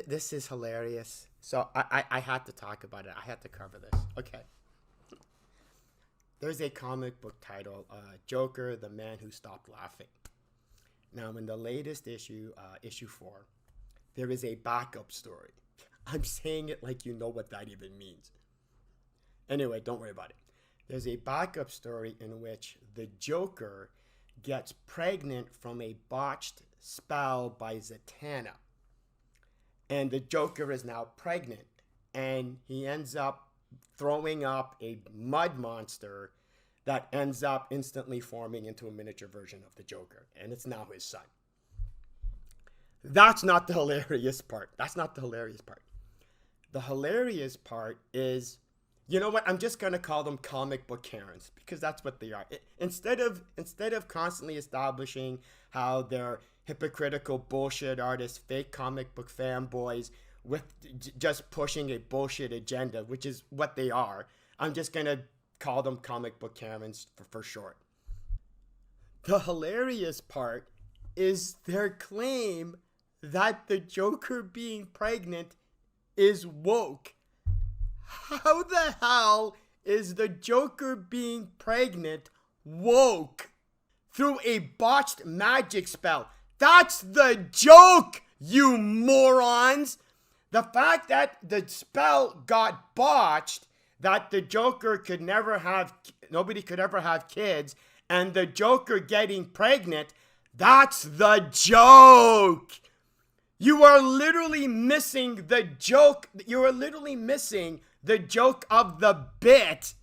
this is hilarious. So I had to talk about it. I had to cover this. Okay. There's a comic book title, Joker, the Man Who Stopped Laughing. Now, in the latest issue, issue 4, there is a backup story. I'm saying it like you know what that even means. Anyway, don't worry about it. There's a backup story in which the Joker gets pregnant from a botched spell by Zatanna. And the Joker is now pregnant. And he ends up throwing up a mud monster that ends up instantly forming into a miniature version of the Joker. And it's now his son. That's not the hilarious part. That's not the hilarious part. The hilarious part is, you know what? I'm just going to call them comic book Karens because that's what they are. Instead of constantly establishing how they're hypocritical bullshit artists, fake comic book fanboys with just pushing a bullshit agenda, which is what they are, I'm just going to call them comic book Karens for short. The hilarious part is their claim that the Joker being pregnant is woke. How the hell is the Joker being pregnant woke through a botched magic spell? That's the joke, you morons! The fact that the spell got botched, that the Joker could never have, nobody could ever have kids, and the Joker getting pregnant, that's the joke! You are literally missing the joke. You are literally missing the joke of the bit.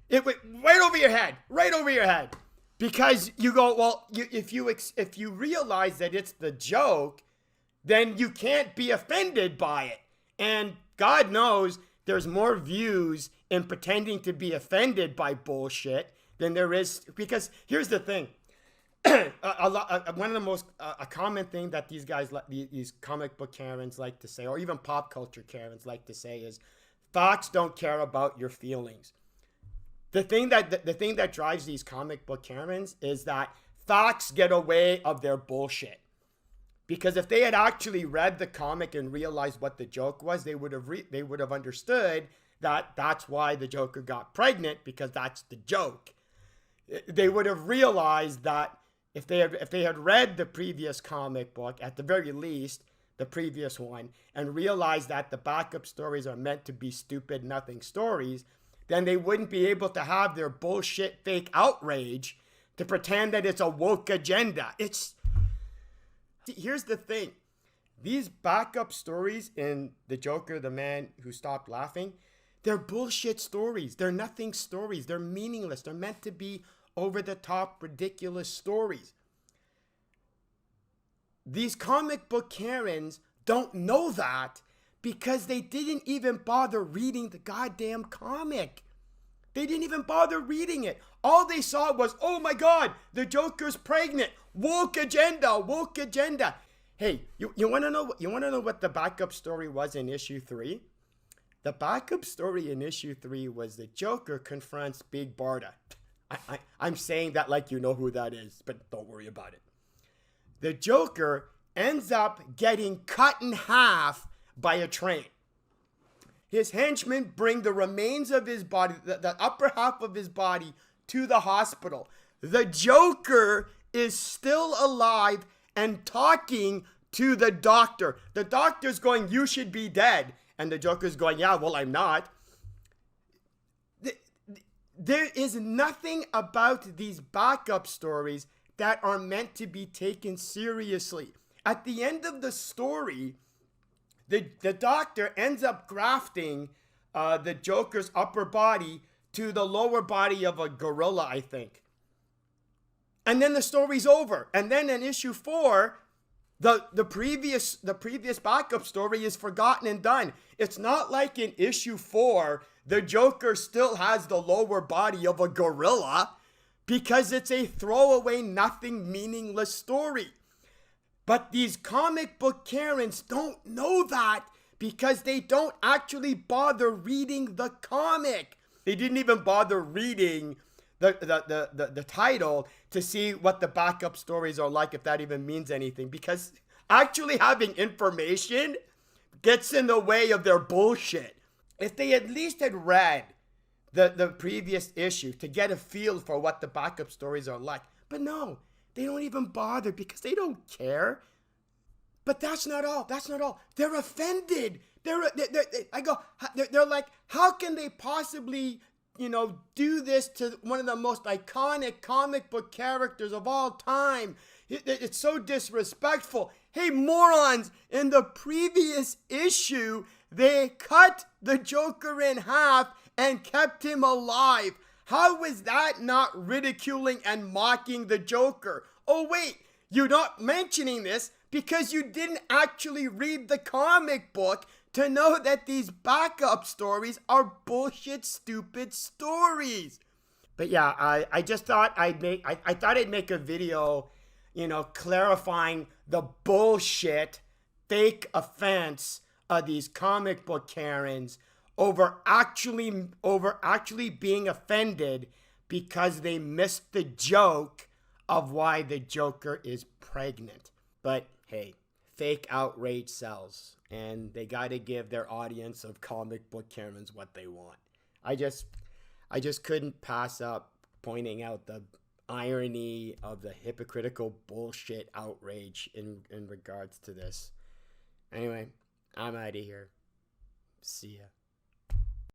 It went right over your head, right over your head. Because you go, well, if you realize that it's the joke, then you can't be offended by it. And God knows there's more views in pretending to be offended by bullshit than there is. Because here's the thing. One of the most a common thing that these guys, these comic book Karens like to say, or even pop culture Karens like to say, is facts don't care about your feelings. The thing that drives these comic book Karens is that facts get away of their bullshit. Because if they had actually read the comic and realized what the joke was, they would have understood that that's why the Joker got pregnant, because that's the joke. They would have realized that if they had read the previous comic book, at the very least, the previous one, and realized that the backup stories are meant to be stupid, nothing stories, then they wouldn't be able to have their bullshit fake outrage to pretend that it's a woke agenda. Here's the thing. These backup stories in The Joker, the Man Who Stopped Laughing, they're bullshit stories. They're nothing stories. They're meaningless. They're meant to be over-the-top, ridiculous stories. These comic book Karens don't know that because they didn't even bother reading the goddamn comic. They didn't even bother reading it. All they saw was, oh my God, the Joker's pregnant. Woke agenda, woke agenda. Hey, you want to know what the backup story was in issue 3? The backup story in issue 3 was the Joker confronts Big Barda. I'm saying that like you know who that is, but don't worry about it. The Joker ends up getting cut in half by a train. His henchmen bring the remains of his body, the upper half of his body, to the hospital. The Joker is still alive and talking to the doctor. The doctor's going, you should be dead. And the Joker's going, yeah, well, I'm not. There is nothing about these backup stories that are meant to be taken seriously. At the end of the story, the doctor ends up grafting the Joker's upper body to the lower body of a gorilla, I think. And then the story's over. And then in issue 4, the previous backup story is forgotten and done. It's not like in issue 4, the Joker still has the lower body of a gorilla, because it's a throwaway, nothing, meaningless story. But these comic book Karens don't know that because they don't actually bother reading the comic. They didn't even bother reading the title to see what the backup stories are like, if that even means anything. Because Actually having information gets in the way of their bullshit. If they at least had read the previous issue to get a feel for what the backup stories are like. But no, they don't even bother because they don't care. But that's not all. That's not all. They're offended. They're like, how can they possibly, do this to one of the most iconic comic book characters of all time? It's so disrespectful. Hey, morons, in the previous issue, they cut the Joker in half and kept him alive. How is that not ridiculing and mocking the Joker? Oh, wait, you're not mentioning this because you didn't actually read the comic book to know that these backup stories are bullshit, stupid stories. But yeah, I just thought I thought I'd make a video, clarifying the bullshit, fake offense of these comic book Karens over actually being offended because they missed the joke of why the Joker is pregnant. But hey, fake outrage sells, and they got to give their audience of comic book Karens what they want. I just couldn't pass up pointing out the irony of the hypocritical bullshit outrage in regards to this. Anyway, I'm out of here. See ya.